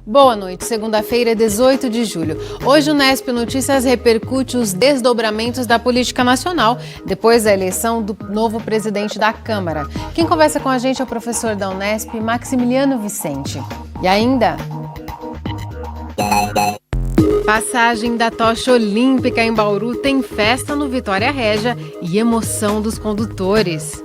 Boa noite, segunda-feira, 18 de julho. Hoje o Unesp Notícias repercute os desdobramentos da política nacional depois da eleição do novo presidente da Câmara. Quem conversa com a gente é o professor da Unesp, Maximiliano Vicente. E ainda... Passagem da tocha olímpica em Bauru tem festa no Vitória Regia e emoção dos condutores.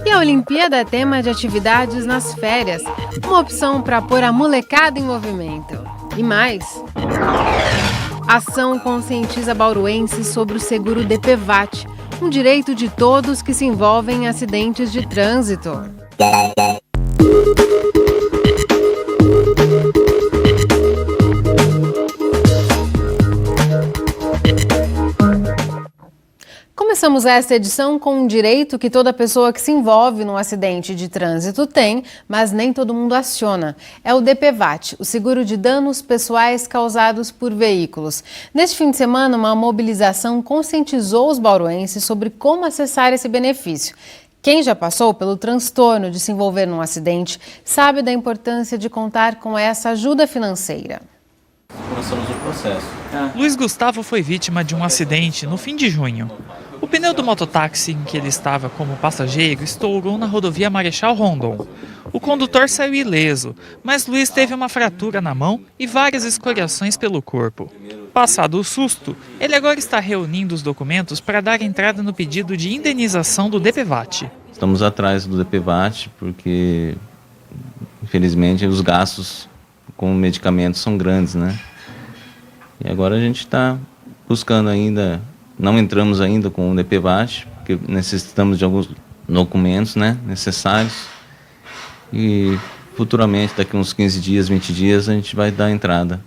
E a Olimpíada é tema de atividades nas férias, uma opção para pôr a molecada em movimento. E mais, ação conscientiza bauruenses sobre o seguro DPVAT, um direito de todos que se envolvem em acidentes de trânsito. Começamos esta edição com um direito que toda pessoa que se envolve num acidente de trânsito tem, mas nem todo mundo aciona. É o DPVAT, o seguro de danos pessoais causados por veículos. Neste fim de semana, uma mobilização conscientizou os bauruenses sobre como acessar esse benefício. Quem já passou pelo transtorno de se envolver num acidente sabe da importância de contar com essa ajuda financeira. Começamos o processo. Luiz Gustavo foi vítima de um acidente no fim de junho. O pneu do mototáxi em que ele estava como passageiro estourou na rodovia Marechal Rondon. O condutor saiu ileso, mas Luiz teve uma fratura na mão e várias escoriações pelo corpo. Passado o susto, ele agora está reunindo os documentos para dar entrada no pedido de indenização do DPVAT. Estamos atrás do DPVAT porque, infelizmente, os gastos com medicamentos são grandes, né? E agora a gente está buscando ainda, não entramos ainda com o DPVAT, porque necessitamos de alguns documentos, né, necessários. E futuramente, daqui uns 15 dias, 20 dias, a gente vai dar entrada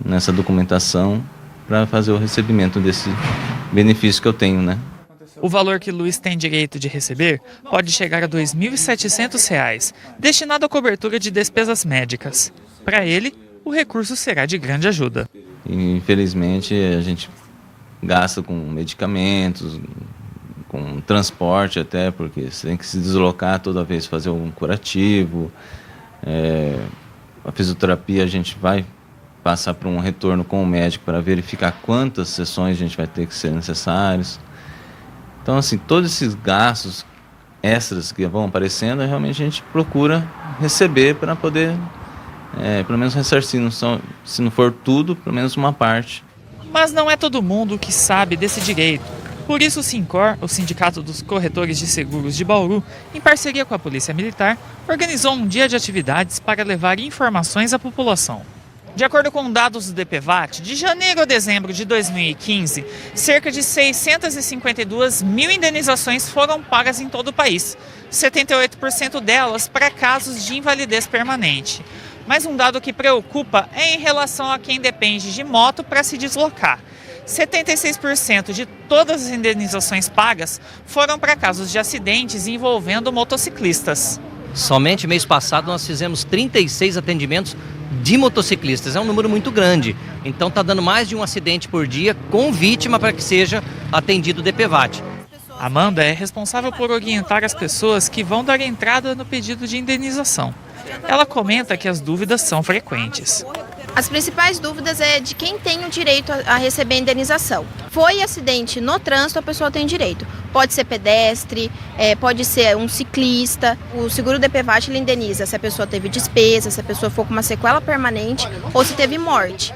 nessa documentação para fazer o recebimento desse benefício que eu tenho, né? O valor que Luiz tem direito de receber pode chegar a R$ 2.700, destinado à cobertura de despesas médicas. Para ele, o recurso será de grande ajuda. Infelizmente, a gente gasta com medicamentos, com transporte até, porque você tem que se deslocar toda vez, fazer um curativo. A fisioterapia a gente vai passar por um retorno com o médico para verificar quantas sessões a gente vai ter que ser necessárias. Então, assim, todos esses gastos extras que vão aparecendo, realmente a gente procura receber para poder, pelo menos ressarcir, se não for tudo, pelo menos uma parte. Mas não é todo mundo que sabe desse direito. Por isso o Sincor, o Sindicato dos Corretores de Seguros de Bauru, em parceria com a Polícia Militar, organizou um dia de atividades para levar informações à população. De acordo com dados do DPVAT, de janeiro a dezembro de 2015, cerca de 652 mil indenizações foram pagas em todo o país, 78% delas para casos de invalidez permanente. Mas um dado que preocupa é em relação a quem depende de moto para se deslocar. 76% de todas as indenizações pagas foram para casos de acidentes envolvendo motociclistas. Somente mês passado nós fizemos 36 atendimentos de motociclistas, é um número muito grande. Então está dando mais de um acidente por dia com vítima para que seja atendido o DPVAT. Amanda é responsável por orientar as pessoas que vão dar entrada no pedido de indenização. Ela comenta que as dúvidas são frequentes. As principais dúvidas é de quem tem o direito a receber indenização. Foi acidente no trânsito, a pessoa tem direito. Pode ser pedestre, pode ser um ciclista. O seguro DPVAT ele indeniza se a pessoa teve despesa, se a pessoa for com uma sequela permanente ou se teve morte.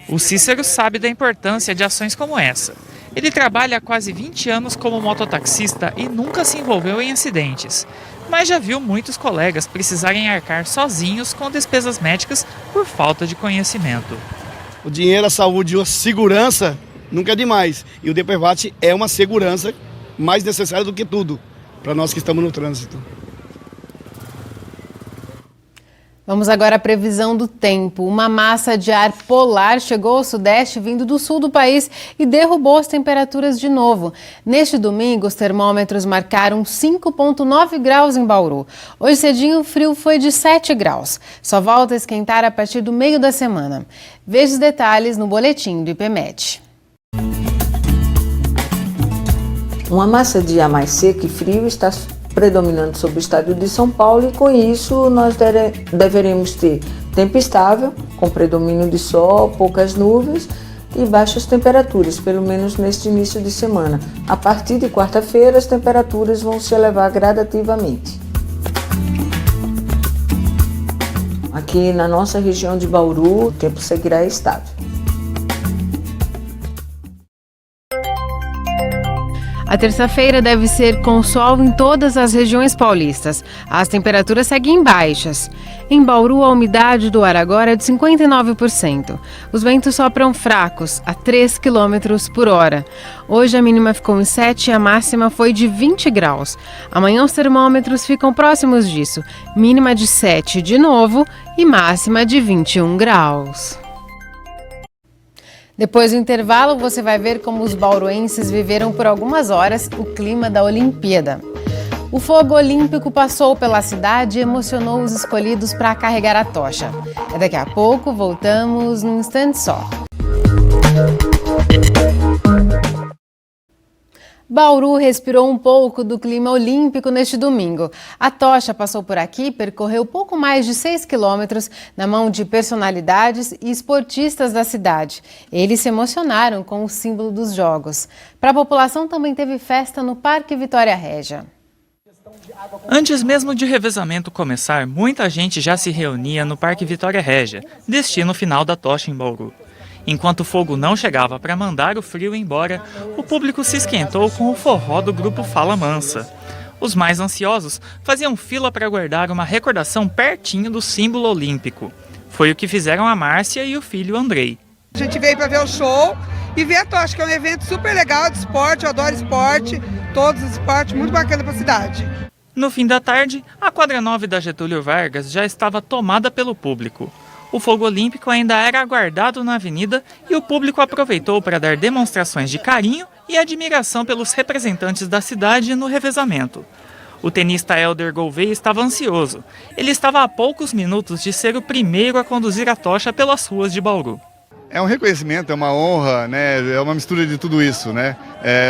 O Cícero sabe da importância de ações como essa. Ele trabalha há quase 20 anos como mototaxista e nunca se envolveu em acidentes. Mas já viu muitos colegas precisarem arcar sozinhos com despesas médicas por falta de conhecimento. O dinheiro, a saúde e a segurança nunca é demais. E o DPVAT é uma segurança mais necessária do que tudo para nós que estamos no trânsito. Vamos agora à previsão do tempo. Uma massa de ar polar chegou ao sudeste vindo do sul do país e derrubou as temperaturas de novo. Neste domingo, os termômetros marcaram 5,9 graus em Bauru. Hoje cedinho o frio foi de 7 graus. Só volta a esquentar a partir do meio da semana. Veja os detalhes no boletim do IPMET. Uma massa de ar mais seco e frio está predominando sobre o estado de São Paulo e com isso nós deveremos ter Tempo estável, com predomínio de sol, poucas nuvens e baixas temperaturas, pelo menos neste início de semana. A partir de quarta-feira, as temperaturas vão se elevar gradativamente. Aqui na nossa região de Bauru, o tempo seguirá estável. A terça-feira deve ser com sol em todas as regiões paulistas. As temperaturas seguem baixas. Em Bauru, a umidade do ar agora é de 59%. Os ventos sopram fracos, a 3 km por hora. Hoje a mínima ficou em 7 e a máxima foi de 20 graus. Amanhã os termômetros ficam próximos disso. Mínima de 7 de novo e máxima de 21 graus. Depois do intervalo, você vai ver como os bauruenses viveram por algumas horas o clima da Olimpíada. O fogo olímpico passou pela cidade e emocionou os escolhidos para carregar a tocha. Daqui a pouco, voltamos num instante só. Bauru respirou um pouco do clima olímpico neste domingo. A tocha passou por aqui e percorreu pouco mais de 6 quilômetros na mão de personalidades e esportistas da cidade. Eles se emocionaram com o símbolo dos Jogos. Para a população também teve festa no Parque Vitória Régia. Antes mesmo de revezamento começar, muita gente já se reunia no Parque Vitória Régia, destino final da tocha em Bauru. Enquanto o fogo não chegava para mandar o frio embora, o público se esquentou com o forró do grupo Fala Mansa. Os mais ansiosos faziam fila para guardar uma recordação pertinho do símbolo olímpico. Foi o que fizeram a Márcia e o filho Andrei. A gente veio para ver o show e ver a tocha, que é um evento super legal de esporte, eu adoro esporte, todos os esportes, muito bacana para a cidade. No fim da tarde, a quadra 9 da Getúlio Vargas já estava tomada pelo público. O fogo olímpico ainda era aguardado na avenida e o público aproveitou para dar demonstrações de carinho e admiração pelos representantes da cidade no revezamento. O tenista Hélder Gouveia estava ansioso. Ele estava a poucos minutos de ser o primeiro a conduzir a tocha pelas ruas de Bauru. É um reconhecimento, é uma honra, né? É uma mistura de tudo isso, né?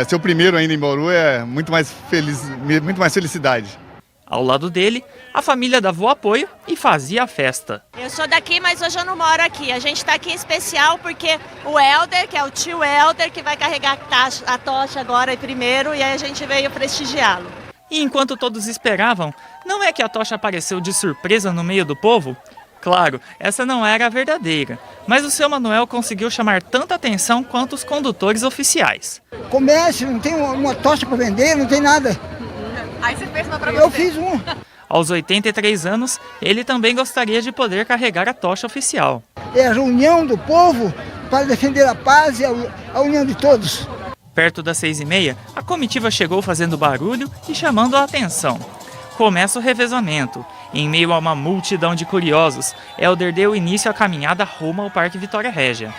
Ser o primeiro ainda em Bauru é muito mais felicidade. Ao lado dele, a família dava o apoio e fazia a festa. Eu sou daqui, mas hoje eu não moro aqui. A gente está aqui em especial porque o Hélder, que é o tio Hélder, que vai carregar a tocha agora primeiro, e aí a gente veio prestigiá-lo. E enquanto todos esperavam, não é que a tocha apareceu de surpresa no meio do povo? Claro, essa não era a verdadeira, mas o seu Manuel conseguiu chamar tanta atenção quanto os condutores oficiais. Comércio, não tem uma tocha para vender, não tem nada. Aí você fez uma pra você. Eu fiz um. Aos 83 anos, ele também gostaria de poder carregar a tocha oficial. É a união do povo para defender a paz e a união de todos. Perto das 6h30, a comitiva chegou fazendo barulho e chamando a atenção. Começa o revezamento. Em meio a uma multidão de curiosos, Hélder deu início à caminhada rumo ao Parque Vitória Régia.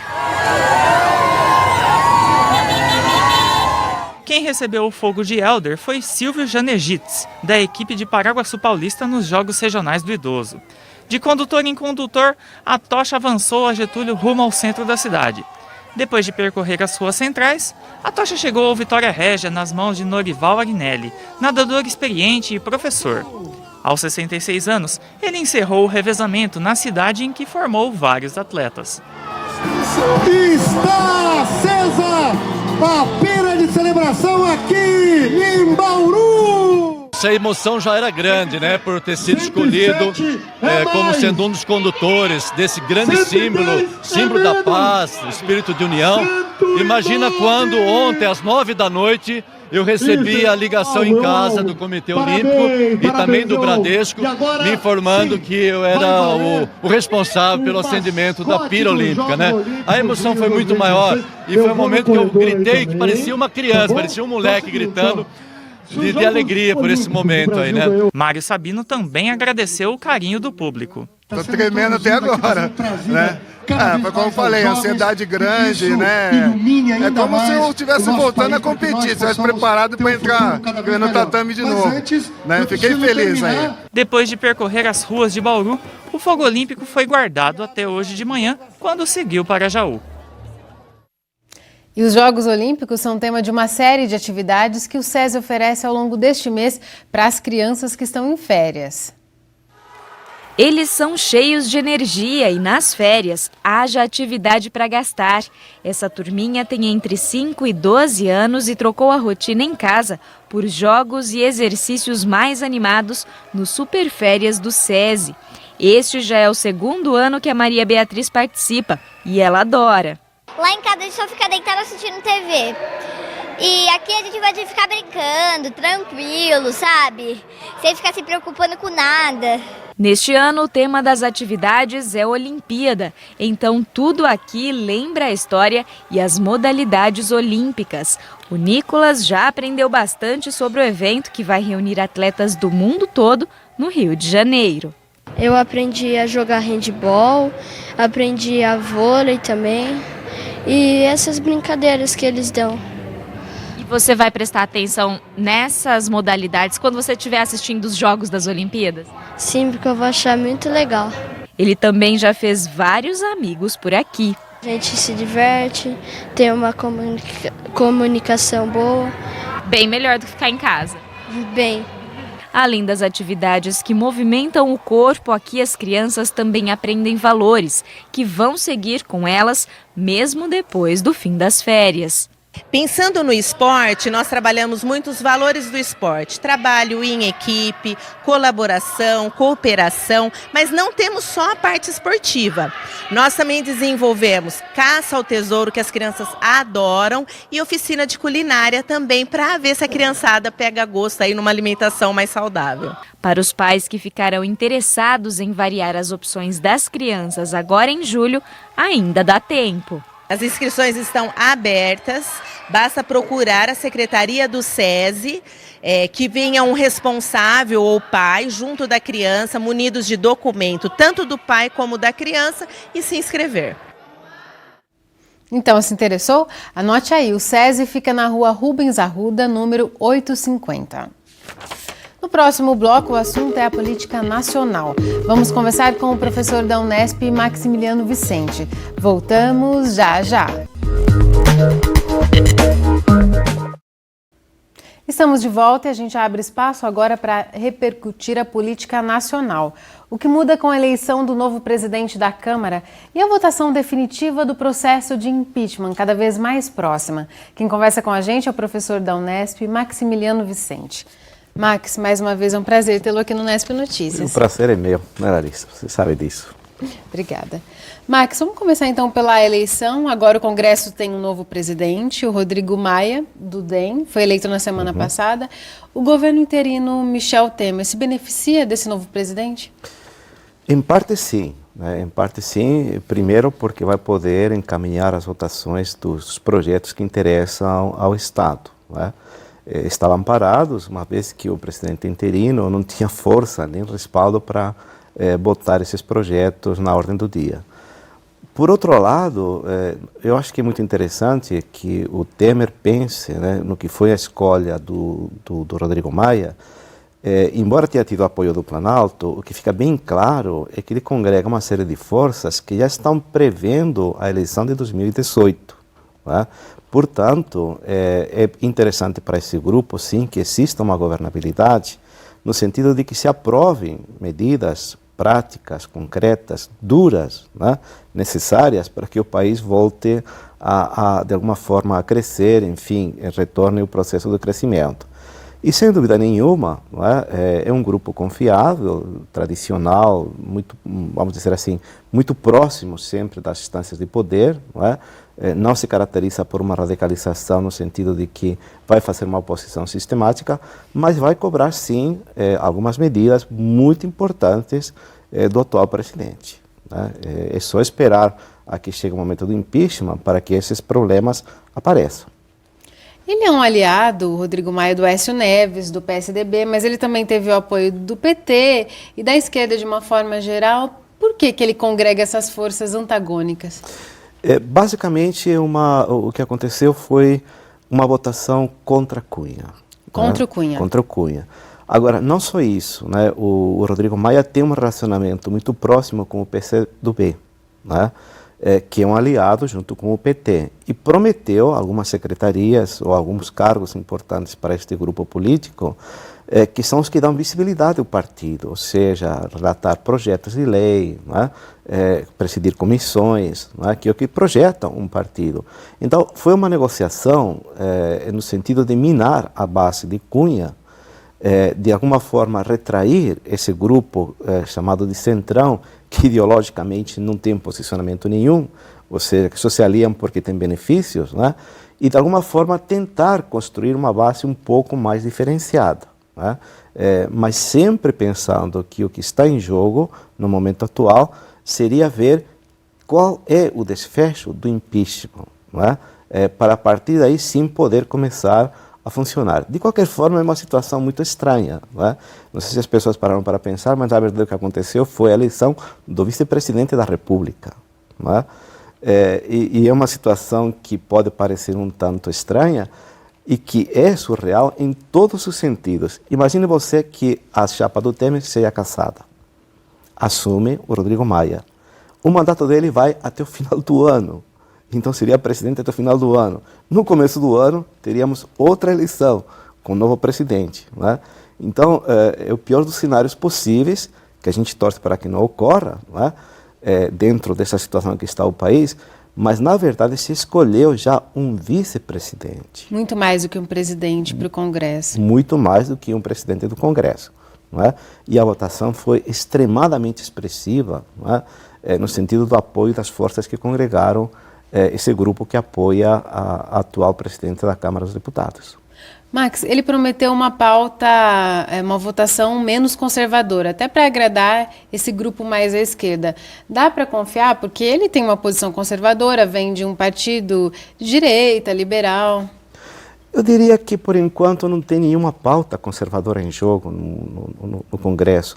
Quem recebeu o fogo de Hélder foi Silvio Janegitz, da equipe de Paraguaçu Paulista nos Jogos Regionais do Idoso. De condutor em condutor, a tocha avançou a Getúlio rumo ao centro da cidade. Depois de percorrer as ruas centrais, a tocha chegou ao Vitória Régia nas mãos de Norival Agnelli, nadador experiente e professor. Aos 66 anos, ele encerrou o revezamento na cidade em que formou vários atletas. Está acesa a pira de celebração aqui em Bauru! Essa emoção já era grande, né, por ter sido escolhido como sendo um dos condutores desse grande símbolo da paz, espírito de união. Imagina quando ontem, às 9 da noite, eu recebi a ligação em casa do Comitê Olímpico e também do Bradesco, me informando que eu era o responsável pelo acendimento da pira olímpica, né? A emoção foi muito maior e foi um momento que eu gritei que parecia uma criança, parecia um moleque gritando de alegria por esse momento aí, né? Mário Sabino também agradeceu o carinho do público. Tô tremendo até agora, né? Como eu falei, ansiedade grande, né? É como se eu estivesse voltando a competir, estivesse preparado para entrar no tatame de novo, né? Fiquei feliz aí. Depois de percorrer as ruas de Bauru, o fogo olímpico foi guardado até hoje de manhã, quando seguiu para Jaú. E os Jogos Olímpicos são tema de uma série de atividades que o SESI oferece ao longo deste mês para as crianças que estão em férias. Eles são cheios de energia e nas férias haja atividade para gastar. Essa turminha tem entre 5 e 12 anos e trocou a rotina em casa por jogos e exercícios mais animados no Super Férias do SESI. Este já é o segundo ano que a Maria Beatriz participa e ela adora. Lá em casa a gente só fica deitado assistindo TV. E aqui a gente gosta de ficar brincando, tranquilo, sabe? Sem ficar se preocupando com nada. Neste ano, o tema das atividades é Olimpíada, então tudo aqui lembra a história e as modalidades olímpicas. O Nicolas já aprendeu bastante sobre o evento que vai reunir atletas do mundo todo no Rio de Janeiro. Eu aprendi a jogar handebol, aprendi a vôlei também e essas brincadeiras que eles dão. Você vai prestar atenção nessas modalidades quando você estiver assistindo os Jogos das Olimpíadas? Sim, porque eu vou achar muito legal. Ele também já fez vários amigos por aqui. A gente se diverte, tem uma comunicação boa. Bem melhor do que ficar em casa. Bem. Além das atividades que movimentam o corpo, aqui as crianças também aprendem valores, que vão seguir com elas mesmo depois do fim das férias. Pensando no esporte, nós trabalhamos muitos valores do esporte, trabalho em equipe, colaboração, cooperação, mas não temos só a parte esportiva. Nós também desenvolvemos caça ao tesouro, que as crianças adoram, e oficina de culinária também, para ver se a criançada pega gosto aí numa alimentação mais saudável. Para os pais que ficarão interessados em variar as opções das crianças agora em julho, ainda dá tempo. As inscrições estão abertas, basta procurar a Secretaria do SESI, que venha um responsável ou pai junto da criança, munidos de documento, tanto do pai como da criança, e se inscrever. Então, se interessou? Anote aí, o SESI fica na rua Rubens Arruda, número 850. No próximo bloco, o assunto é a política nacional. Vamos conversar com o professor da Unesp, Maximiliano Vicente. Voltamos já já. Estamos de volta e a gente abre espaço agora para repercutir a política nacional. O que muda com a eleição do novo presidente da Câmara e a votação definitiva do processo de impeachment, cada vez mais próxima. Quem conversa com a gente é o professor da Unesp, Maximiliano Vicente. Max, mais uma vez é um prazer tê-lo aqui no Unesp Notícias. O prazer é meu, né, Larissa? Você sabe disso. Obrigada. Max, vamos começar então pela eleição. Agora o Congresso tem um novo presidente, o Rodrigo Maia, do DEM, foi eleito na semana passada. O governo interino Michel Temer se beneficia desse novo presidente? Em parte sim, né? Em parte sim, primeiro porque vai poder encaminhar as votações dos projetos que interessam ao Estado, né? Estavam parados, uma vez que o presidente interino não tinha força nem respaldo para botar esses projetos na ordem do dia. Por outro lado, eu acho que é muito interessante que o Temer pense, né, no que foi a escolha do Rodrigo Maia. Embora tenha tido apoio do Planalto, o que fica bem claro é que ele congrega uma série de forças que já estão prevendo a eleição de 2018. Né? Portanto, é interessante para esse grupo, sim, que exista uma governabilidade, no sentido de que se aprovem medidas práticas, concretas, duras, né, necessárias para que o país volte de alguma forma a crescer, enfim, retorne o processo do crescimento. E sem dúvida nenhuma, não é um grupo confiável, tradicional, muito, vamos dizer assim, muito próximo sempre das instâncias de poder, não se caracteriza por uma radicalização no sentido de que vai fazer uma oposição sistemática, mas vai cobrar sim algumas medidas muito importantes do atual presidente. É só esperar a que chegue o momento do impeachment para que esses problemas apareçam. Ele é um aliado, o Rodrigo Maia, do Aécio Neves, do PSDB, mas ele também teve o apoio do PT e da esquerda de uma forma geral. Por que ele congrega essas forças antagônicas? Basicamente, o que aconteceu foi uma votação contra Cunha. Contra o Cunha. Contra o Cunha. Agora, não só isso, né? O Rodrigo Maia tem um relacionamento muito próximo com o PCdoB, né? Que é um aliado junto com o PT, e prometeu algumas secretarias ou alguns cargos importantes para este grupo político que são os que dão visibilidade ao partido, ou seja, relatar projetos de lei, não é? Presidir comissões, não é? Que é o que projetam um partido. Então, foi uma negociação no sentido de minar a base de Cunha, de alguma forma retrair esse grupo chamado de Centrão, que ideologicamente não tem posicionamento nenhum, ou seja, que só se aliam porque tem benefícios, não é? E de alguma forma tentar construir uma base um pouco mais diferenciada. Mas sempre pensando que o que está em jogo no momento atual seria ver qual é o desfecho do impeachment, para a partir daí sim poder começar a funcionar. De qualquer forma, é uma situação muito estranha. Não sei se as pessoas pararam para pensar, mas na verdade o que aconteceu foi a eleição do vice-presidente da República. E é uma situação que pode parecer um tanto estranha, e que é surreal em todos os sentidos. Imagine você que a chapa do Temer seja cassada. Assume o Rodrigo Maia. O mandato dele vai até o final do ano. Então seria presidente até o final do ano. No começo do ano, teríamos outra eleição com um novo presidente. Então, é o pior dos cenários possíveis, que a gente torce para que não ocorra, dentro dessa situação que está o país. Mas, na verdade, se escolheu já um vice-presidente. Muito mais do que um presidente para o Congresso. Muito mais do que um presidente do Congresso. E a votação foi extremadamente expressiva, no sentido do apoio das forças que congregaram esse grupo que apoia a atual presidente da Câmara dos Deputados. Max, ele prometeu uma pauta, uma votação menos conservadora, até para agradar esse grupo mais à esquerda. Dá para confiar? Porque ele tem uma posição conservadora, vem de um partido de direita, liberal. Eu diria que, por enquanto, não tem nenhuma pauta conservadora em jogo no Congresso.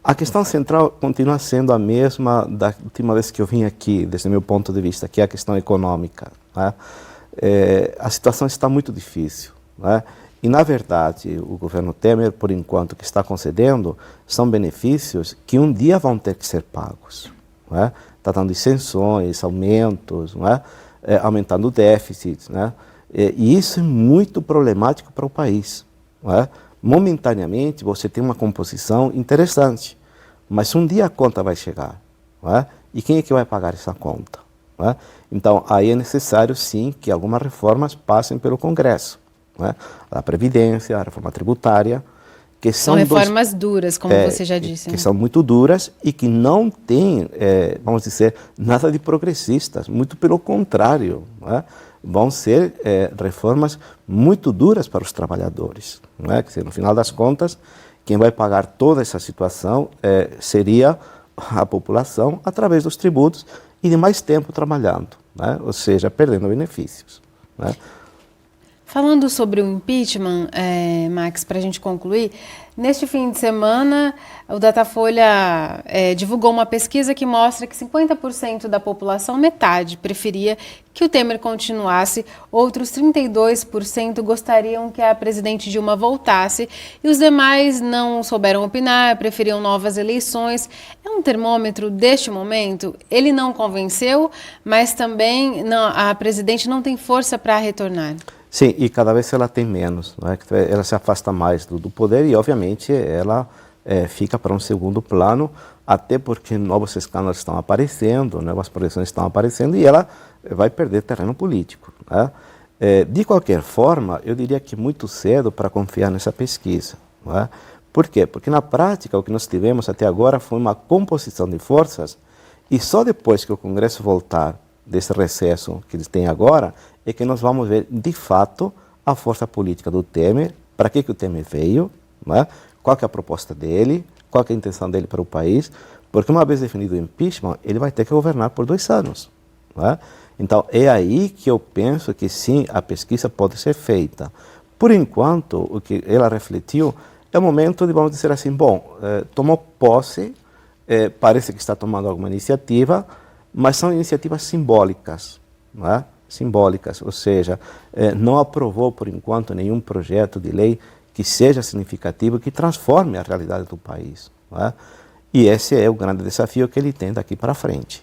A questão central continua sendo a mesma da última vez que eu vim aqui, desde o meu ponto de vista, que é a questão econômica. A situação está muito difícil. E, na verdade, o governo Temer, por enquanto, que está concedendo, são benefícios que um dia vão ter que ser pagos. Está dando isenções, aumentos, aumentando o déficit. E isso é muito problemático para o país. Momentaneamente, você tem uma composição interessante, mas um dia a conta vai chegar. E quem é que vai pagar essa conta? Então, aí é necessário, sim, que algumas reformas passem pelo Congresso. A Previdência, a reforma tributária, que são reformas duras, como você já disse. Que são muito duras e que não têm, vamos dizer, nada de progressistas, muito pelo contrário. Vão ser reformas muito duras para os trabalhadores. Quer dizer, no final das contas, quem vai pagar toda essa situação seria a população através dos tributos e de mais tempo trabalhando, ou seja, perdendo benefícios. Falando sobre o impeachment, Max, para a gente concluir, neste fim de semana o Datafolha divulgou uma pesquisa que mostra que 50% da população, metade, preferia que o Temer continuasse, outros 32% gostariam que a presidente Dilma voltasse e os demais não souberam opinar, preferiam novas eleições. É um termômetro deste momento? Ele não convenceu, mas também a presidente não tem força para retornar. Sim, e cada vez ela tem menos, ela se afasta mais do poder e, obviamente, ela fica para um segundo plano, até porque novos escândalos estão aparecendo, novas projeções estão aparecendo e ela vai perder terreno político. De qualquer forma, eu diria que muito cedo para confiar nessa pesquisa. Por quê? Porque, na prática, o que nós tivemos até agora foi uma composição de forças e só depois que o Congresso voltar desse recesso que eles têm agora, é que nós vamos ver, de fato, a força política do Temer, para que o Temer veio, qual que é a proposta dele, qual que é a intenção dele para o país, porque uma vez definido o impeachment, ele vai ter que governar por 2 anos. Então, é aí que eu penso que sim, a pesquisa pode ser feita. Por enquanto, o que ela refletiu é o momento de, vamos dizer assim, tomou posse, parece que está tomando alguma iniciativa, mas são iniciativas simbólicas, simbólicas, ou seja, não aprovou por enquanto nenhum projeto de lei que seja significativo, que transforme a realidade do país. E esse é o grande desafio que ele tem daqui para frente.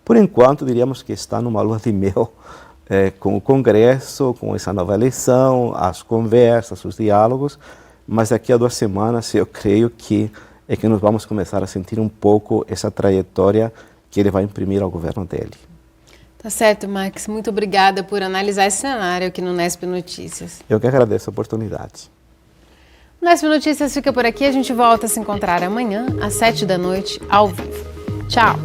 Por enquanto, diríamos que está numa lua de mel com o Congresso, com essa nova eleição, as conversas, os diálogos, mas daqui a 2 semanas eu creio que nós vamos começar a sentir um pouco essa trajetória que ele vai imprimir ao governo dele. Tá certo, Max. Muito obrigada por analisar esse cenário aqui no Nesp Notícias. Eu que agradeço a oportunidade. O Nesp Notícias fica por aqui. A gente volta a se encontrar amanhã, às 7 da noite, ao vivo. Tchau!